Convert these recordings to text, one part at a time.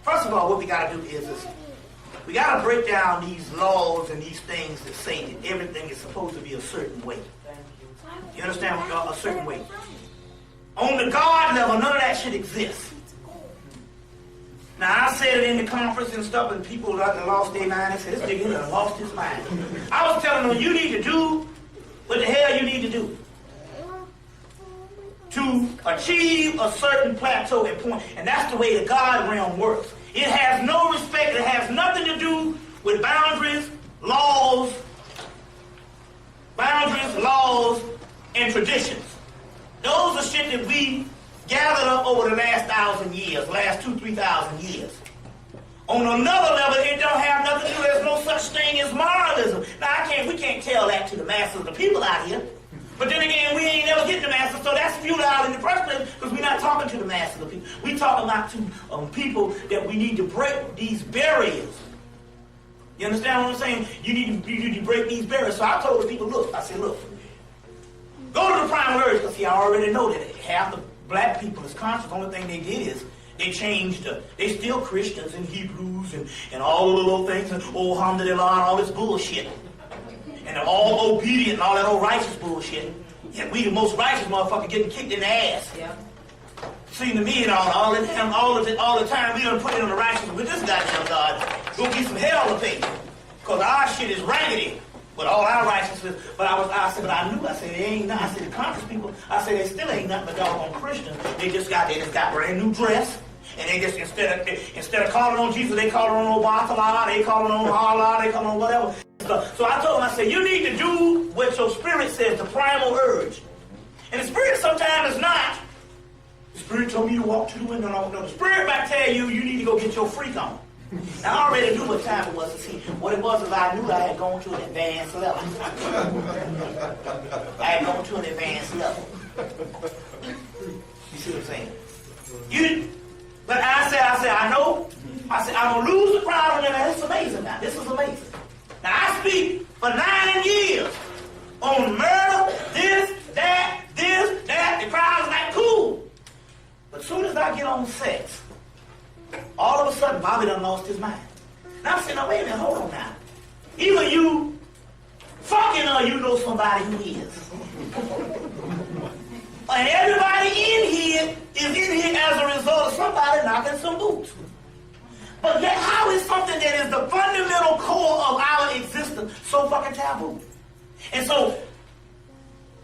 First of all, what we got to do is we got to break down these laws and these things that say that everything is supposed to be a certain way. You understand? A certain way. On the God level, none of that shit exists. Now, I said it in the conference and stuff, and people lost their mind. I said, this nigga done lost his mind. I was telling them, you need to do what the hell you need to do to achieve a certain plateau and point. And that's the way the God realm works. It has no respect. It has nothing to do with boundaries, laws, and traditions. Those are shit that we gathered up over the last 1,000 years, last 2,000-3,000 years. On another level, it don't have nothing to do. There's no such thing as moralism. Now, we can't tell that to the masses of the people out here. But then again, we ain't never getting the masses, so that's futile in the first place because we're not talking to the masses of the people. We're talking about to people that we need to break these barriers. You understand what I'm saying? You need to break these barriers. So I told the people, look, I said, look, go to the primal urge, because see, I already know that half the black people is conscious. The only thing they did is they changed, they still Christians and Hebrews and all the little things, and alhamdulillah and all this bullshit. And they're all obedient and all that old righteous bullshit. Yet we the most righteous motherfucker getting kicked in the ass. Yeah. Seem to me and all the time we done put it on the righteous with this goddamn God. Go get some hell to pay. Because our shit is raggedy. But all our righteousness, I said, they ain't nothing. I said, the conscious people, I said, they still ain't nothing but doggone Christians. They just got brand new dress. And they just, instead of calling on Jesus, they calling on Obatala, they calling on Allah, they calling on whatever. So I told them, I said, you need to do what your spirit says, the primal urge. And the spirit sometimes is not. The spirit told me to walk to the window. No, the spirit might tell you, you need to go get your freak on. Now, I already knew what time it was. To see, what it was I knew I had gone to an advanced level. I had gone to an advanced level. You see what I'm saying? But I said, I know. I said, I'm going to lose the crowd, and it's amazing now. This is amazing. Now, I speak for 9 years on murder, this, that. The crowd's like, cool. But as soon as I get on sex, all of a sudden, Bobby done lost his mind. Now I'm saying, no, wait a minute, hold on now. Either you fucking or you know somebody who is. And everybody in here is in here as a result of somebody knocking some boots. But yet, how is something that is the fundamental core of our existence so fucking taboo? And so,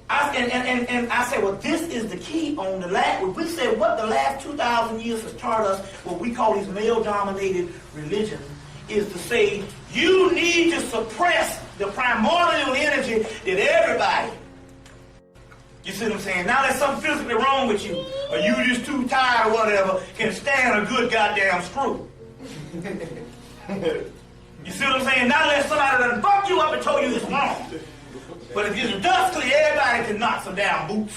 I say, well, this is the key on the last. We said what the last 2,000 years has taught us, what we call these male-dominated religions, is to say you need to suppress the primordial energy that everybody. You see what I'm saying? Now there's something physically wrong with you, or you just too tired or whatever, can stand a good goddamn screw. You see what I'm saying? Now let somebody done fuck you up and told you it's wrong. But if you're dust clear, everybody can knock some damn boots.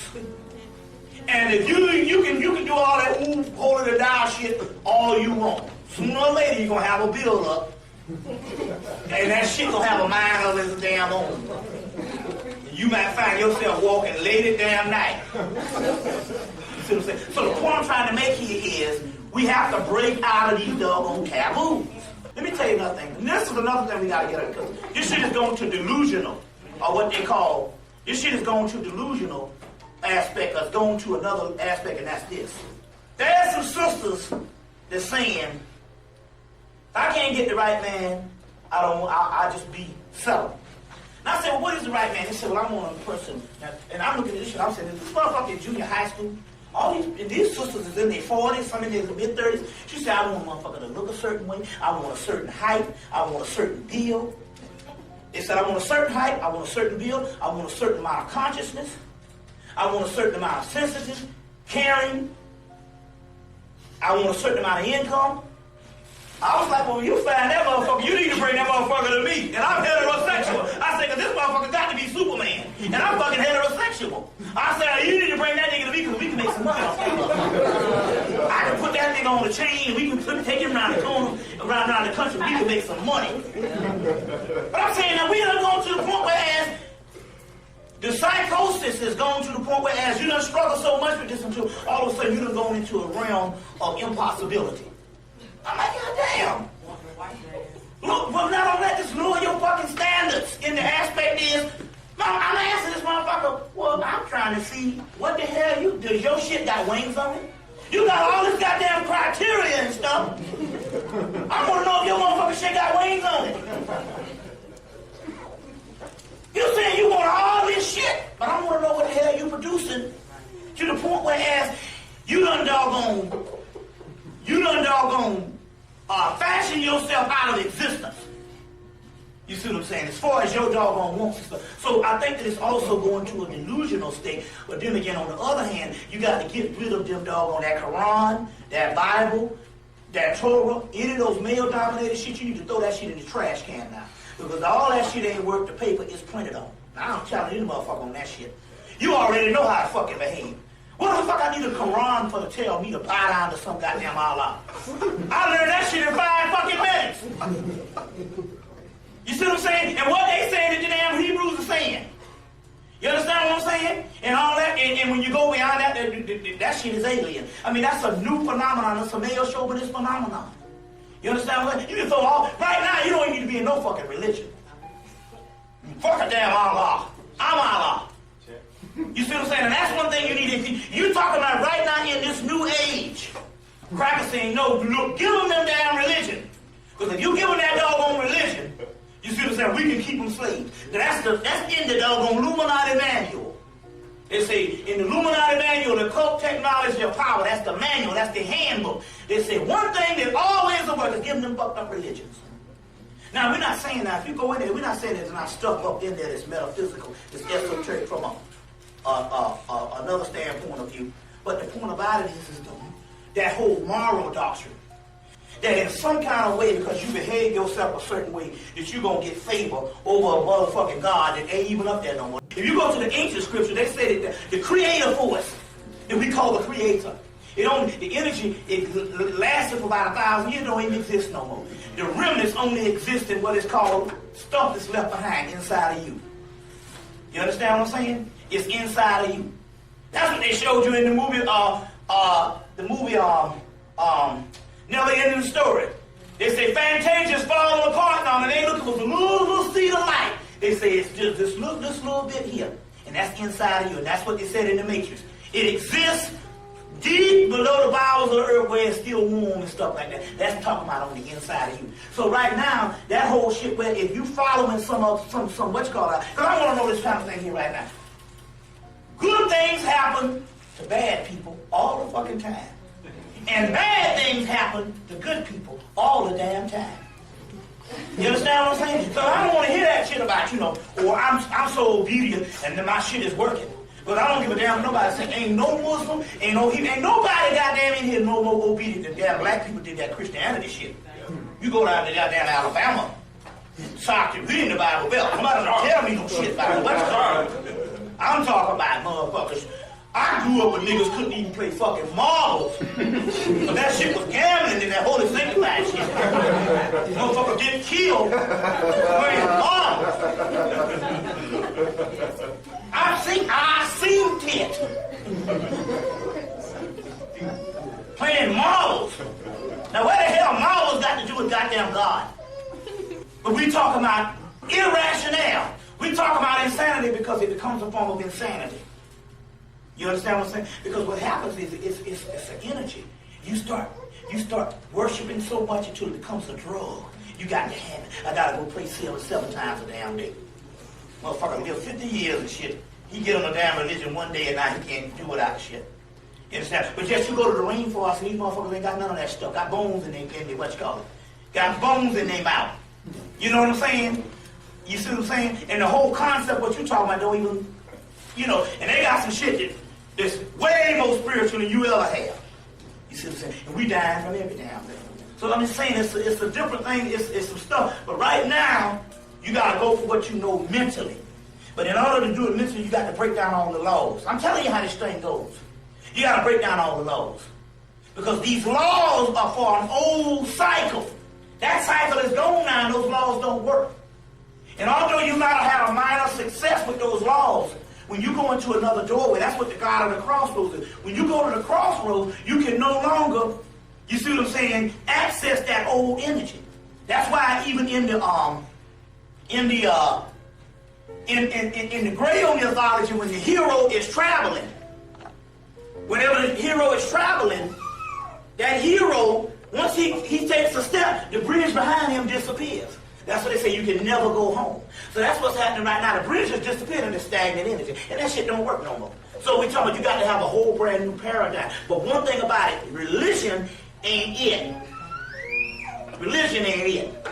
And if you can do all that holding it down shit all you want. Sooner or later you're gonna have a build up. And that shit gonna have a mind of its damn own. You might find yourself walking late at damn night. You see what I'm saying? So the point I'm trying to make here is we have to break out of these doggone taboos. Let me tell you another thing. And this is another thing we gotta get at, because this shit is going to delusional. Or what they call, this shit is going to delusional aspect, or it's going to another aspect, and that's this. There's some sisters that's saying, if I can't get the right man, I'll just be celibate. And I said, well, what is the right man? They said, well, I'm on a person. And I'm looking at this shit, I'm saying, this motherfucker in junior high school, these sisters is in their 40s, some in their mid-30s. She said, I want a motherfucker to look a certain way, I want a certain height, I want a certain build. They said, I want a certain height, I want a certain build, I want a certain amount of consciousness, I want a certain amount of sensitive, caring, I want a certain amount of income. I was like, well, when you find that motherfucker, you need to bring that motherfucker to me. And I'm heterosexual. I said, because this motherfucker got to be Superman. And I'm fucking heterosexual. I said, you need to bring that nigga to me because we can make some money off that motherfucker. I can put that nigga on the chain, we can take him around the corner, around the country, we can make some money. But I'm saying that we done gone to the point where as the psychosis is going to the point where as you done struggle so much with this until all of a sudden you done gone into a realm of impossibility. I'm like, in the aspect is, I'm asking this motherfucker, well, I'm trying to see what the hell does your shit got wings on it? You got all this goddamn criteria and stuff. I want to know if your motherfucking shit got wings on it. You saying you want all this shit, but I want to know what the hell you producing to the point where as you done doggone fashion yourself out of existence. You see what I'm saying? As far as your doggone wants and stuff. So I think that it's also going to a delusional state. But then again, on the other hand, you got to get rid of them doggone that Quran, that Bible, that Torah, any of those male-dominated shit. You need to throw that shit in the trash can now. Because all that shit ain't worth the paper it's printed on. Now, I'm telling you, motherfucker, on that shit. You already know how to fucking behave. What the fuck I need a Quran for to tell me to bow down to some goddamn Allah? I learned that shit in 5 fucking minutes. You see what I'm saying? And what they saying that the damn Hebrews are saying. You understand what I'm saying? And all that, and when you go beyond that, that shit is alien. I mean, that's a new phenomenon. It's a male chauvinist phenomenon. You understand what I'm saying? You can throw all, right now, you don't even need to be in no fucking religion. Fuck a damn Allah. I'm Allah. You see what I'm saying? And that's one thing you need to, you talking about right now in this new age. Cracker saying, no, look, give them damn religion. Because if you give them that doggone religion, you see what I'm saying, we can keep them slaves. That's in the doggone Illuminati manual. They say, in the Illuminati manual, the cult technology of power, that's the manual, that's the handbook. They say, one thing that always works is giving them fucked up religions. Now, we're not saying that, if you go in there, we're not saying there's not stuff up in there that's metaphysical, that's esoteric from another standpoint of view. But the point about it is that whole moral doctrine, that in some kind of way, because you behave yourself a certain way, that you're going to get favor over a motherfucking God that ain't even up there no more. If you go to the ancient scripture, they say that the creator force, that we call the creator, the energy, it lasted for about 1,000 years, it don't even exist no more. The remnants only exist in what is called stuff that's left behind inside of you. You understand what I'm saying? It's inside of you. That's what they showed you in the movie, Never Ending Story. They say Fantasia's falling apart now, and they look for the little seed of light. They say it's just this little bit here, and that's inside of you, and that's what they said in the Matrix. It exists deep below the bowels of the earth where it's still warm and stuff like that. That's talking about on the inside of you. So right now, that whole shit where if you following some what you call it, because I want to know this kind of thing here right now. Good things happen to bad people all the fucking time. And bad things happen to good people all the damn time. You understand what I'm saying? So I don't want to hear that shit about, or I'm so obedient and then my shit is working. But I don't give a damn nobody saying ain't no Muslim, ain't nobody goddamn in here no more obedient than damn black people did that Christianity shit. You go down to goddamn Alabama, South, we in the Bible Belt. Somebody don't tell me no shit about it. I'm talking about motherfuckers. I grew up with niggas couldn't even play fucking marbles. But that shit was gambling and that holy sanctified shit. Motherfucker get killed playing marbles. I seen tit. Playing marbles. Now where the hell marbles got to do with goddamn God? But we talking about irrationale. We talk about insanity because it becomes a form of insanity. You understand what I'm saying? Because what happens is it's an energy. You start worshiping so much until it becomes a drug. You got to have it. I gotta go play Silver 7 times a damn day. Motherfucker live 50 years and shit. He get on a damn religion one day and now he can't do without the shit. You understand? But just you go to the rainforest and these motherfuckers ain't got none of that stuff. Got bones in their what you call it? Got bones in their mouth. You know what I'm saying? You see what I'm saying? And the whole concept what you talking about don't even, and they got some shit that's way more spiritual than you ever have. You see what I'm saying? And we dying from every damn thing. So I'm just saying it's a different thing, it's some stuff. But right now, you gotta go for what you know mentally. But in order to do it mentally, you got to break down all the laws. I'm telling you how this thing goes. You got to break down all the laws. Because these laws are for an old cycle. That cycle is gone now and those laws don't work. And although you might have had a minor success with those laws, when you go into another doorway, that's what the God of the crossroads is. When you go to the crossroads, you can no longer, you see what I'm saying, access that old energy. That's why even in the in the Grail mythology, when the hero is traveling, whenever the hero is traveling, that hero, once he takes a step, the bridge behind him disappears. That's what they say, you can never go home. So that's what's happening right now. The bridge is disappearing into stagnant energy. And that shit don't work no more. So we're talking about you got to have a whole brand new paradigm. But one thing about it, religion ain't it. Religion ain't it.